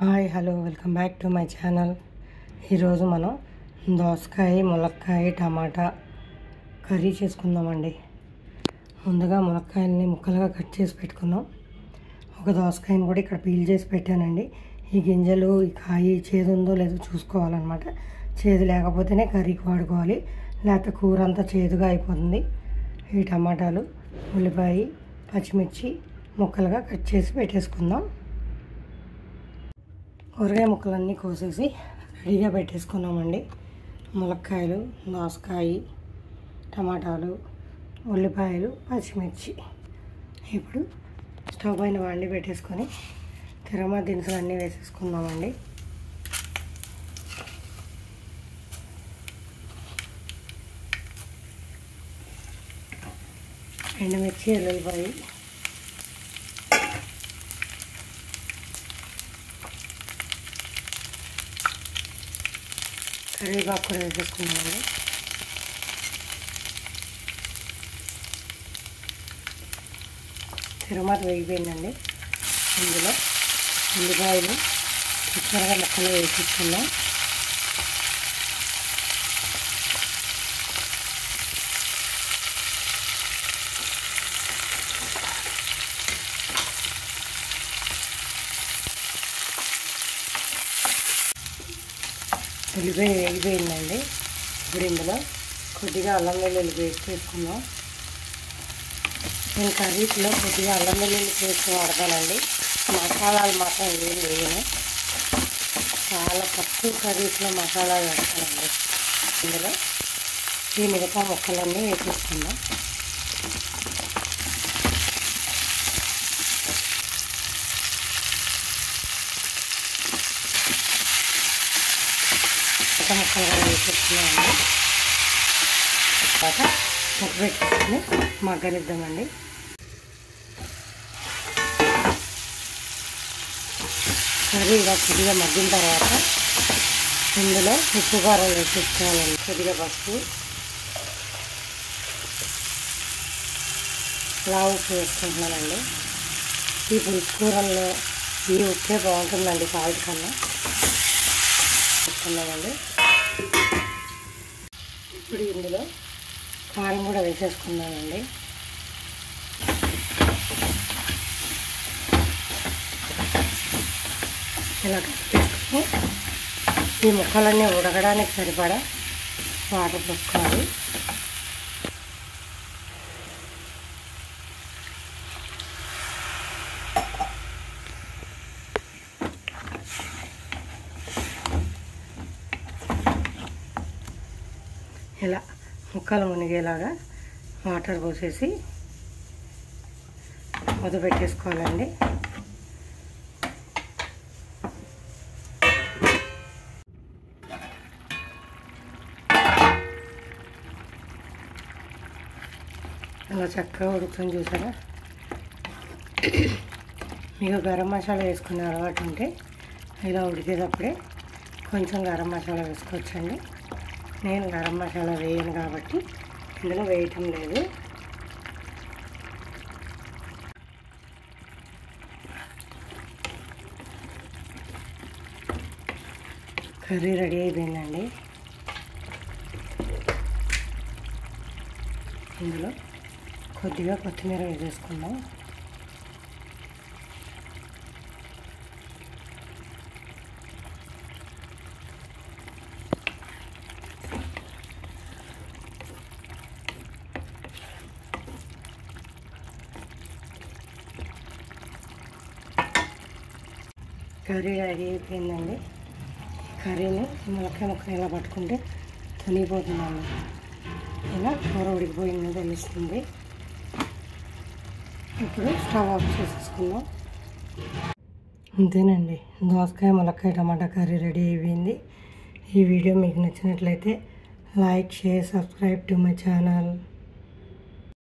Hi hello welcome back to my channel. ఈరోజు మనం దోసకాయ ములక్కాయ టమాటా కర్రీ చేసుకుందామండి. ముందుగా ములక్కాయలని ముక్కలుగా కట్ చేసి పెట్టుకుందాం. ఒక దోసకాయని కూడా ఇక్కడ పీల్ చేసి పెట్టానండి. ఈ గింజలు ఈ కాయ చేదు ఉందో లేదో చూసుకోవాలన్నమాట. చేదు లేకపోతేనే కర్రీకి వాడుకోవాలి, లేకపోతే కూర అంతా చేదుగా అయిపోతుంది. ఈ టమాటాలు, ఉల్లిపాయ, పచ్చిమిర్చి ముక్కలుగా కట్ చేసి పెట్టేసుకుందాం. కూరగాయ ముక్కలన్నీ కోసేసి రెడీగా పెట్టేసుకున్నామండి. ములక్కాయలు, దోసకాయ, టమాటాలు, ఉల్లిపాయలు, పచ్చిమిర్చి. ఇప్పుడు స్టవ్ పైన వండి పెట్టేసుకొని తిరమా దినుసులు అన్నీ వేసేసుకుందామండి. ఎండుమిర్చి, ఎల్లుల్లిపాయ, కరివేపాకు కూడా వేసేసుకున్నామండి. తిరుమత వేగిపోయిందండి. ఇందులో ఉల్లిపాయలు చిక్కగా ముక్కలు వేసేసుకున్నాం. ఉల్లిపాయ వేగిపోయిందండి. ఇప్పుడు ఇందులో కొద్దిగా అల్లం వెల్లుల్లి పేస్ట్ వేసుకుందాం. నేను కర్రీస్లో కొద్దిగా అల్లం వెల్లుల్లి పేస్ట్ వాడతానండి. మసాలాలు మాత్రం ఏం వేయను, చాలా తక్కువ కర్రీస్లో మసాలాలు వేస్తానండి. ఇందులో ఈ మిగతా ముక్కలన్నీ వేసేసుకుందాం. ముక్కలుగా వేసేసుకున్నామండి. తర్వాత ముక్క పెట్టేసుకుని మగ్గనిద్దామండి. కర్రీ ఇలా కొద్దిగా మగ్గిన తర్వాత ఇందులో ఉప్పు కారం వేసేసుకోవాలండి. కొద్దిగా పసుపు, ఇలా ఉప్పు వేసుకుంటున్నానండి. ఈ పులుసు కూరల్లో ఈ ఉప్పే బాగుంటుందండి సాల్ట్ కన్నా. వేసుకున్నామండి. ఇప్పుడు ఇందులో కారం కూడా వేసేసుకున్నానండి. ఇలా కలిపేసుకుని ఈ ముక్కలన్నీ ఉడకడానికి సరిపడా వాటర్ పోసుకోవాలి. ఇలా ముక్కలు మునిగేలాగా వాటర్ పోసేసి మూత పెట్టేసుకోవాలండి. ఇలా చక్కగా ఉడుకుతుంది చూసారా. మీకు గరం మసాలా వేసుకునే అలవాటు ఉంటే ఇలా ఉడికేటప్పుడే కొంచెం గరం మసాలా వేసుకోవచ్చండి. నేను గరం మసాలా వేయను కాబట్టి ఇందులో వేయటం లేదు. కర్రీ రెడీ అయిపోయిందండి. ఇందులో కొద్దిగా కొత్తిమీర వేసేసుకుందాం. కర్రీ రెడీ అయిపోయిందండి. కర్రీని ములక్కాయ ముక్కలు ఇలా పట్టుకుంటే తొనిగిపోతుందండి. ఇలా కూర ఉడికిపోయిందో తెలుస్తుంది. ఇప్పుడు స్టవ్ ఆఫ్ చేసేసుకుందాం. అంతేనండి, దోసకాయ ములక్కాయ టమాటా కర్రీ రెడీ అయిపోయింది. ఈ వీడియో మీకు నచ్చినట్లయితే like, share, subscribe to my channel.